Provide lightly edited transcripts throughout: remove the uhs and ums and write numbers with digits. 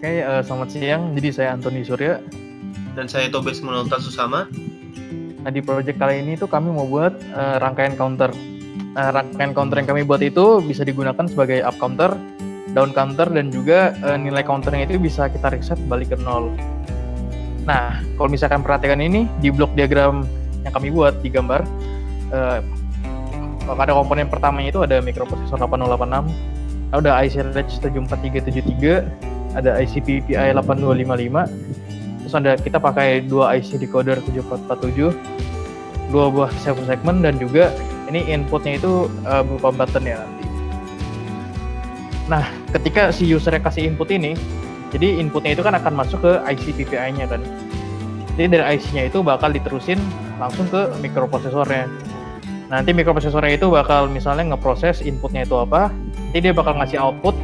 Selamat siang. Jadi saya Antoni Surya. Dan saya Tobes Menonton Susama. Nah, di project kali ini tuh kami mau buat rangkaian counter. Nah, rangkaian counter yang kami buat itu bisa digunakan sebagai up counter, down counter, dan juga nilai counternya itu bisa kita reset balik ke 0. Nah, kalau misalkan perhatikan ini, di blok diagram yang kami buat di gambar, ada komponen pertamanya itu ada microprocessor 8086, ada IC Latch 74373, ada IC PPI 8255, terus ada kita pakai 2 IC decoder 7447, 2 buah 7 segment, dan juga ini inputnya itu berupa button ya nanti. Nah, ketika si usernya kasih input ini, jadi inputnya itu kan akan masuk ke IC PPI-nya kan. Jadi dari IC-nya itu bakal diterusin langsung ke mikroprosesornya. Nanti mikroprosesornya itu bakal misalnya ngeproses inputnya itu apa, nanti dia bakal ngasih output.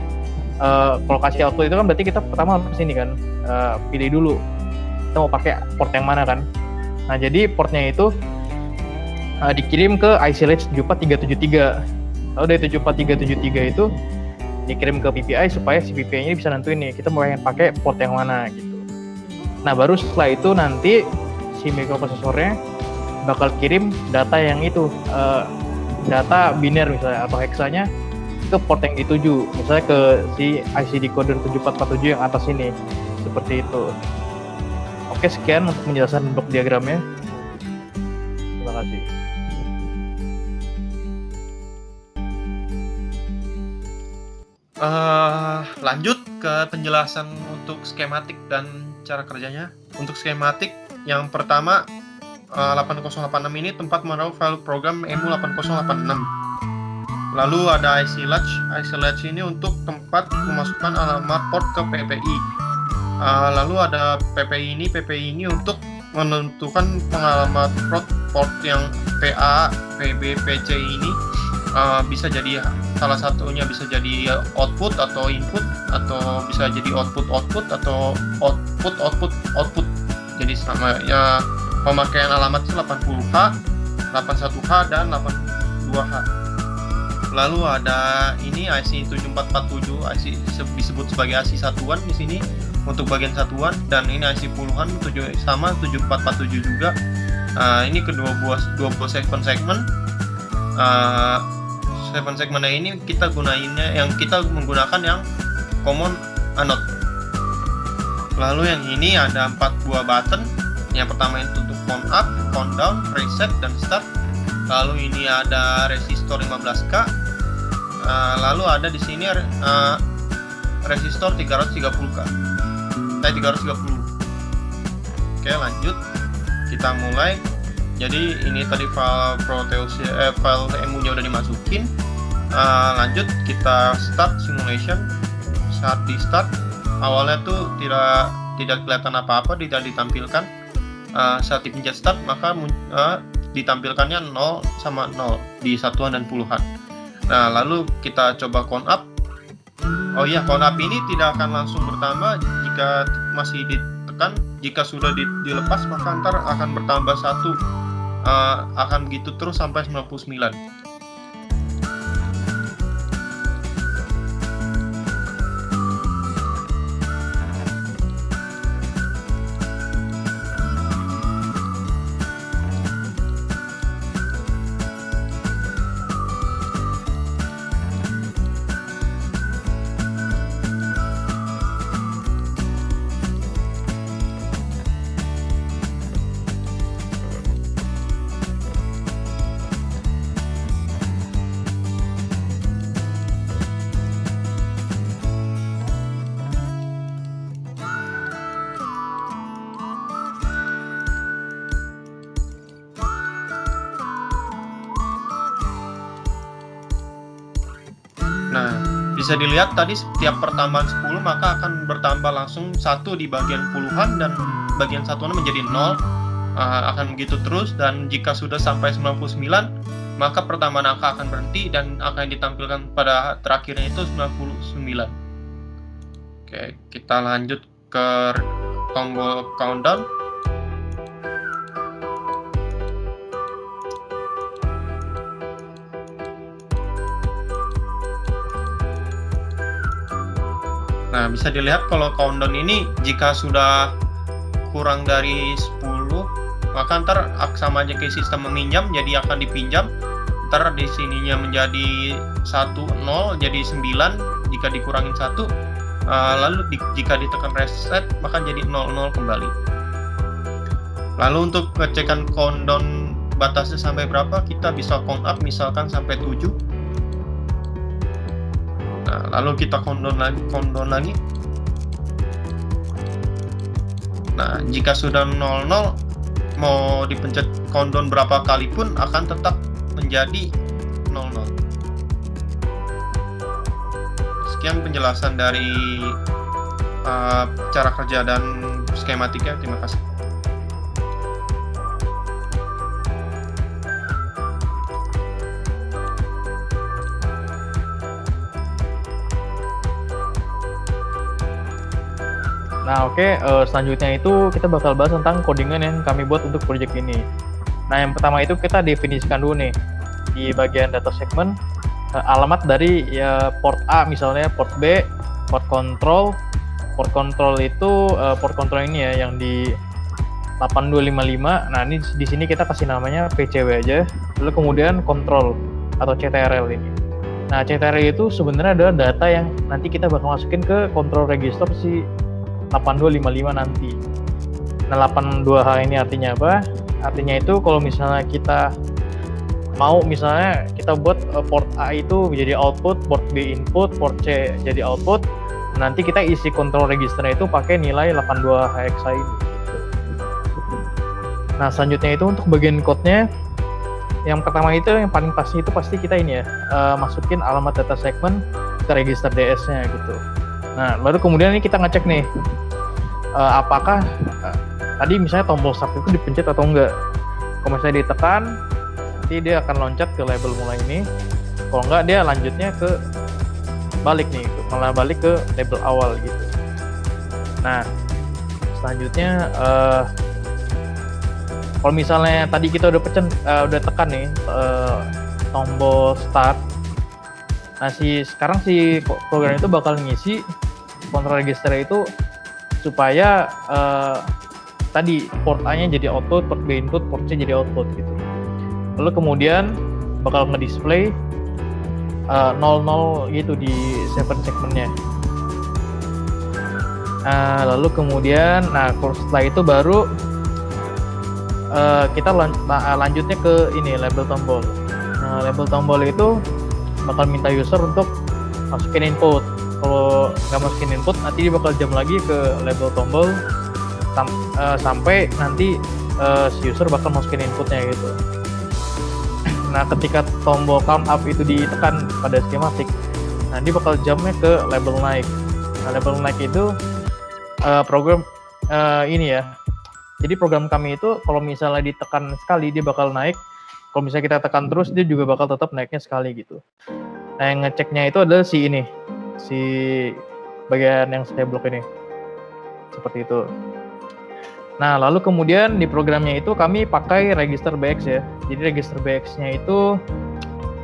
Kalau kasih output itu kan berarti kita pertama harus ini kan, pilih dulu kita mau pakai port yang mana kan. Nah, jadi portnya itu dikirim ke IC Latch 74373. Lalu dari 74373 itu dikirim ke PPI supaya si PPI-nya bisa nentuin nih kita mau pakai port yang mana gitu. Nah, baru setelah itu nanti si mikroprosesornya bakal kirim data yang itu, data biner misalnya atau heksanya ke port yang dituju, misalnya ke si IC decoder 7447 yang atas ini, seperti itu. Oke, sekian untuk penjelasan blok diagramnya. Terima kasih. Lanjut ke penjelasan untuk skematik dan cara kerjanya. Untuk skematik, yang pertama 8086 ini tempat menaruh file program EMU8086. Lalu ada IC Latch. IC Latch ini untuk tempat memasukkan alamat port ke PPI. Lalu ada PPI ini untuk menentukan pengalaman port yang PA, PB, PC ini bisa jadi salah satunya bisa jadi output atau input, atau bisa jadi output atau output. Jadi sama ya, pemakaian alamat itu 80H, 81H, dan 82H. Lalu ada ini IC 7447, IC disebut sebagai IC satuan di sini untuk bagian satuan, dan ini IC puluhan sama 7447 juga. Ini kedua buah 7 segmen. 7 segmennya ini kita menggunakan yang common anode. Lalu yang ini ada 4 buah button. Yang pertama itu untuk count up, count down, reset, dan start. Lalu ini ada resistor 15K. Lalu ada di sini resistor 330K. 330. Oke, lanjut. Kita mulai. Jadi ini tadi file Proteus, file EMU-nya udah dimasukin. Lanjut kita start simulation. Saat di start, awalnya tuh tidak kelihatan apa-apa, tidak ditampilkan. Saat dipencet start, maka ditampilkannya 0 sama 0 di satuan dan puluhan. Nah, lalu kita coba count up. Oh iya, count up ini tidak akan langsung bertambah jika masih ditekan. Jika sudah dilepas, maka ntar akan bertambah 1. Akan begitu terus sampai 99. Nah, bisa dilihat tadi setiap pertambahan 10 maka akan bertambah langsung 1 di bagian puluhan, dan bagian satuan menjadi 0. Akan begitu terus, dan jika sudah sampai 99 maka pertambahan angka akan berhenti dan akan ditampilkan pada terakhirnya itu 99. Oke, kita lanjut ke tombol countdown. Nah, bisa dilihat kalau countdown ini jika sudah kurang dari 10, maka ntar sama aja kayak sistem meminjam, jadi akan dipinjam. Ntar di sininya menjadi 1, 0, jadi 9, jika dikurangin 1, lalu jika ditekan reset, maka jadi 0, 0 kembali. Lalu untuk pengecekan countdown batasnya sampai berapa, kita bisa count up misalkan sampai 7. Nah, lalu kita countdown lagi. Nah, jika sudah 00, mau dipencet countdown berapa kali pun akan tetap menjadi 00. Sekian penjelasan dari cara kerja dan skematiknya. Terima kasih. Nah oke, selanjutnya itu kita bakal bahas tentang codingan yang kami buat untuk project ini. Nah yang pertama itu kita definisikan dulu nih di bagian data segment alamat dari ya port A misalnya, port B, port control. Port control itu port control ini ya yang di 8255. Nah ini di sini kita kasih namanya PCW aja. Lalu kemudian control atau CTRL ini. Nah CTRL itu sebenarnya adalah data yang nanti kita bakal masukin ke control register si 8255 nanti. Nah 82H ini artinya apa? Artinya itu kalau misalnya kita mau misalnya kita buat port A itu menjadi output, port B input, port C jadi output, nanti kita isi control registernya itu pakai nilai 82HX ini. Nah selanjutnya itu untuk bagian code-nya, yang pertama itu yang paling pasti itu pasti kita ini ya masukin alamat data segment ke register DS-nya gitu. Nah, lalu kemudian ini kita ngecek nih, apakah tadi misalnya tombol start itu dipencet atau enggak. Kalau misalnya ditekan, nanti dia akan loncat ke label mulai ini. Kalau enggak, dia lanjutnya ke balik nih, malah balik ke label awal gitu. Nah, selanjutnya kalau misalnya tadi kita udah tekan nih tombol start. Nah, sekarang si program itu bakal ngisi control register itu supaya tadi port A-nya jadi output, port B input, port C jadi output gitu. Lalu kemudian bakal nge-display 00 gitu di 7 segmentnya. Lalu kemudian, setelah itu baru kita lanjutnya ke ini label tombol. Nah, label tombol itu bakal minta user untuk masukin input. Kalau nggak masukin input, nanti dia bakal jump lagi ke label tombol sampai nanti si user bakal masukin inputnya gitu. Nah, ketika tombol count up itu ditekan pada skematik, nah dia bakal jumpnya ke label naik. Nah, label naik itu program ini ya. Jadi program kami itu kalau misalnya ditekan sekali dia bakal naik. Kalau misalnya kita tekan terus dia juga bakal tetap naiknya sekali gitu. Nah, yang ngeceknya itu adalah si bagian yang saya blok ini. Seperti itu. Nah, lalu kemudian di programnya itu kami pakai register BX ya. Jadi register BX-nya itu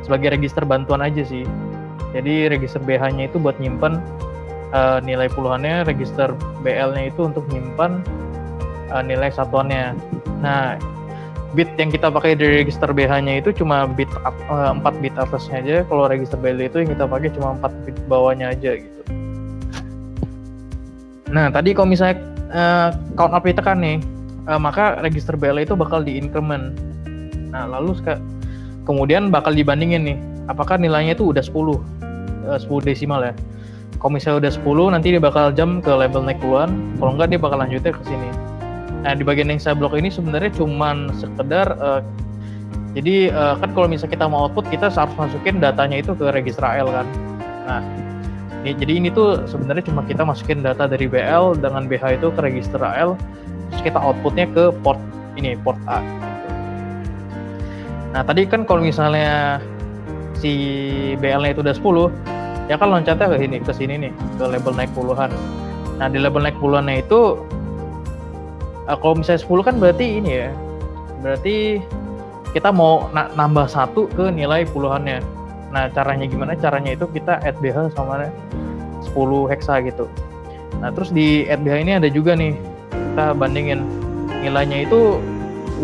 sebagai register bantuan aja sih. Jadi register BH-nya itu buat nyimpan nilai puluhannya, register BL-nya itu untuk nyimpan nilai satuannya. Nah, bit yang kita pakai dari register BH-nya itu cuma 4 bit atasnya aja. Kalau register BL itu yang kita pakai cuma 4 bit bawahnya aja gitu. Nah, tadi kalau misalnya count up ditekan nih, maka register BL itu bakal di-increment. Nah, lalu kemudian bakal dibandingin nih, apakah nilainya itu udah 10 desimal ya. Kalau misalnya udah 10, nanti dia bakal jump ke label naik duluan. Kalau enggak, dia bakal lanjutnya ke sini. Nah, di bagian yang saya blok ini sebenarnya cuman sekedar jadi kan kalau misalnya kita mau output, kita harus masukin datanya itu ke register AL kan. Nah, jadi ini tuh sebenarnya cuma kita masukin data dari BL dengan BH itu ke register AL, terus kita outputnya ke port A. Nah, tadi kan kalau misalnya si BL-nya itu udah 10, ya kan loncatnya ke sini nih, ke label naik puluhan. Nah, di label naik puluhannya itu kalau misalnya 10 kan berarti ini ya, berarti kita mau nambah 1 ke nilai puluhannya. Nah, caranya gimana? Caranya itu kita add BH sama 10 hexa gitu. Nah terus di AddBH ini ada juga nih, kita bandingin nilainya itu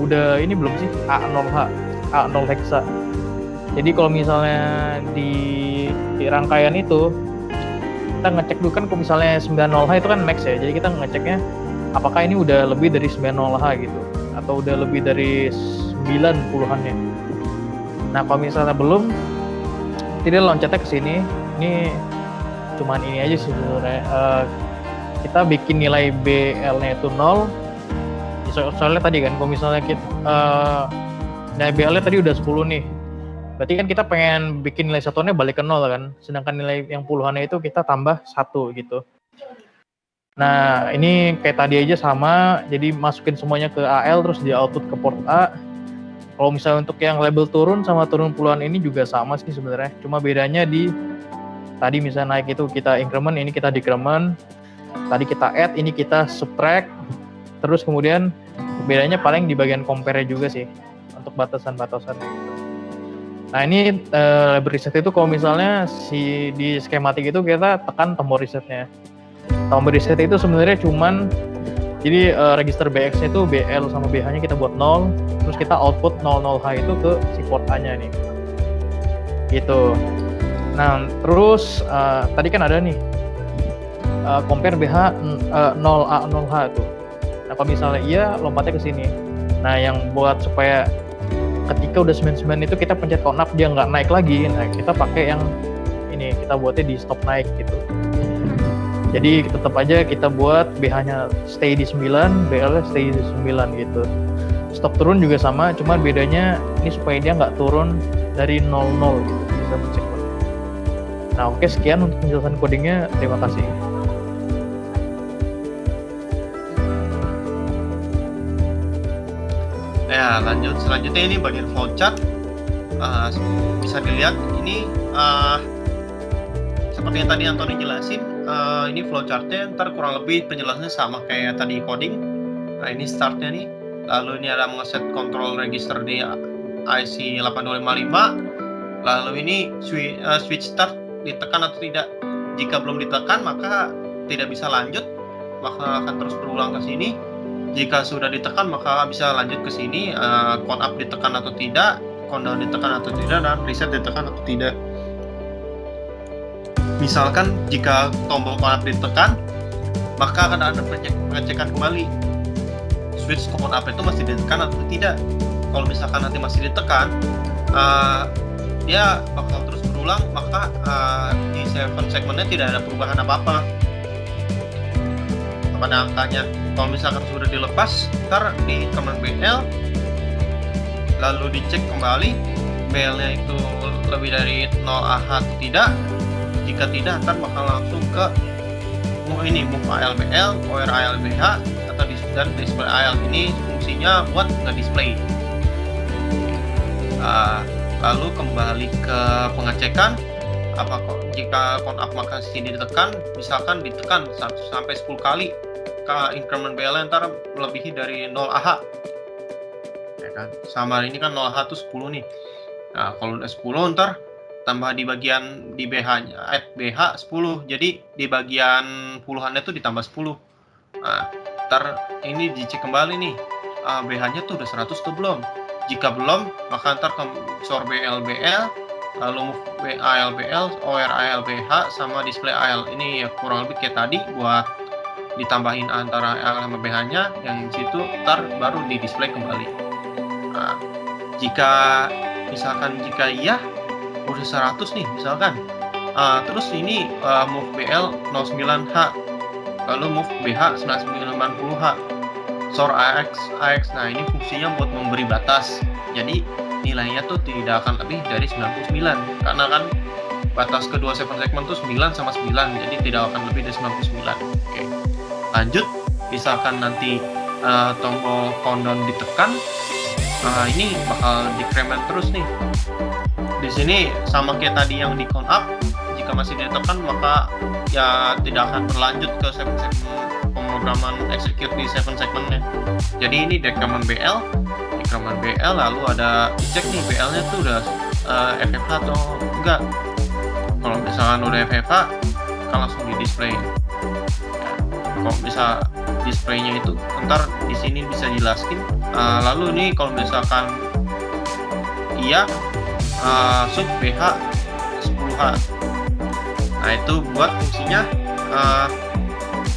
udah ini belum sih A0 hexa. Jadi kalau misalnya di rangkaian itu kita ngecek dulu kan, kalau misalnya 90H itu kan max ya, jadi kita ngeceknya apakah ini udah lebih dari 90H gitu atau udah lebih dari 90-annya. Nah kalau misalnya belum, tidak loncatnya ke sini. Ini cuman ini aja sih sebenarnya. Kita bikin nilai BL-nya itu 0. Soalnya tadi kan kalau misalnya kita nilai BL-nya tadi udah 10 nih. Berarti kan kita pengen bikin nilai satuannya balik ke 0 kan. Sedangkan nilai yang puluhannya itu kita tambah 1 gitu. Nah, ini kayak tadi aja sama. Jadi masukin semuanya ke AL terus di output ke port A. Kalau misalnya untuk yang label turun sama turun puluhan ini juga sama sih sebenarnya. Cuma bedanya di tadi misalnya naik itu kita increment, ini kita decrement. Tadi kita add, ini kita subtract. Terus kemudian bedanya paling di bagian compare juga sih untuk batasan-batasannya gitu. Nah ini label reset itu kalau misalnya di skematik itu kita tekan tombol resetnya. Tombol reset itu sebenarnya cuman jadi register BX-nya itu BL sama BH-nya kita buat 0, terus kita output 00H itu ke si port A-nya nih. Gitu. Nah, terus tadi kan ada nih compare BH 0A 0H tuh. Nah, kalau misalnya iya lompatnya ke sini. Nah, yang buat supaya ketika udah 99 itu kita pencet count up dia nggak naik lagi, nah kita pakai yang ini, kita buatnya di stop naik gitu. Jadi tetap aja kita buat BH-nya stay di 9, BL-nya stay di 9 gitu. Stop turun juga sama, cuma bedanya ini supaya dia nggak turun dari 00 gitu. Bisa cek. Nah oke, sekian untuk penjelasan codingnya, terima kasih. Ya, lanjut selanjutnya ini bagian flowchart. Bisa dilihat ini seperti yang tadi Antoni jelasin, ini flowchartnya ntar kurang lebih penjelasannya sama kayak tadi coding. Nah ini startnya nih, lalu ini ada ngeset control register di IC 8255, lalu ini switch start ditekan atau tidak. Jika belum ditekan maka tidak bisa lanjut, maka akan terus berulang ke sini. Jika sudah ditekan maka bisa lanjut ke sini, count up ditekan atau tidak, count down ditekan atau tidak, dan reset ditekan atau tidak. Misalkan jika tombol count up ditekan, maka akan ada pengecekan kembali switch count up itu masih ditekan atau tidak. Kalau misalkan nanti masih ditekan, dia bakal terus berulang, maka di 7 segmennya tidak ada perubahan apa-apa pada angkanya. Kalau misalkan sudah dilepas, ntar di command BL, lalu dicek kembali BL-nya itu lebih dari 0AH atau tidak. Jika tidak, ntar bakal langsung ke move ALBL, OR ALBH, atau dan display AL. Ini fungsinya buat nge-display. Lalu kembali ke pengecekan. Jika count up maka sini ditekan, misalkan ditekan 1 sampai 10 kali, increment BL ntar melebihi dari 0AH, ya kan? Sama ini kan 0AH itu 10 nih. Nah kalau udah 10 ntar tambah di bagian di BH-nya, BH 10, jadi di bagian puluhannya tuh ditambah 10. Nah ntar ini dicek kembali nih, BH-nya tuh udah 100 tuh belum. Jika belum maka ntar ke SOR BL, lalu move ALBL, OR ALBH, sama display AL. Ini ya kurang lebih kayak tadi, buat ditambahin antara L sama BH-nya, yang situ ntar baru di display kembali. Nah, jika iya udah 100 nih misalkan, terus ini move BL 09H, lalu move BH 990H, SOR AX. Nah ini fungsinya buat memberi batas, jadi nilainya tuh tidak akan lebih dari 99, karena kan batas kedua 7 segmen tuh 9 sama 9, jadi tidak akan lebih dari 99. Oke. Lanjut, misalkan nanti tombol countdown ditekan, ini bakal decrement terus nih. Di sini sama kayak tadi yang di count up, jika masih ditekan maka ya tidak akan berlanjut ke 7 segmen pemrograman execute di 7 segmennya. Jadi ini decrement BL, lalu ada cek nih BL-nya tuh udah FFH atau enggak. Kalau misalkan udah FFH, akan langsung di display. kalau bisa displaynya itu ntar di sini bisa jelaskin. Lalu ini kalau misalkan iya sub BH 10H. Nah itu buat fungsinya.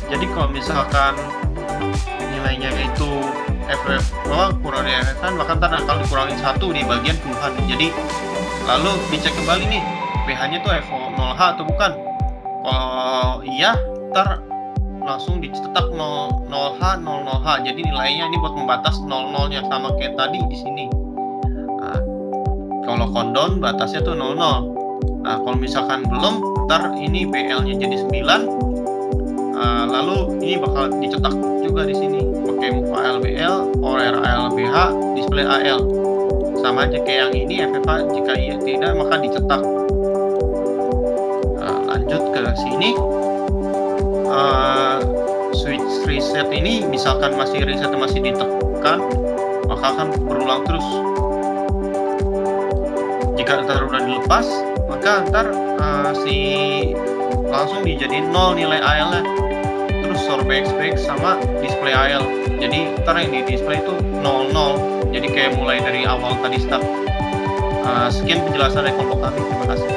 Jadi kalau misalkan nilainya itu FF kurang dari FF bahkan ntar akan dikurangin 1 di bagian puluhan. Jadi lalu dicek kembali nih BH-nya tuh F0H atau bukan. Kalau iya, ntar langsung dicetak 0H 00H. Jadi nilainya ini buat membatas 00-nya sama kayak tadi di sini. Nah, kalau countdown batasnya tuh 00. Nah, kalau misalkan belum, ntar ini BL-nya jadi 9. Lalu ini bakal dicetak juga di sini pakai move ALBL, OR ALBH, display AL. Sama aja kayak yang ini FFH, jika iya tidak maka dicetak. Lanjut ke sini. Switch reset ini misalkan masih ditekan maka akan berulang terus. Jika ntar udah dilepas maka ntar langsung dijadiin 0 nilai AL-nya. Terus store backspace sama display AL. Jadi ntar yang di display itu 00. Jadi kayak mulai dari awal tadi start. Sekian penjelasan dari kelompok kami. Terima kasih.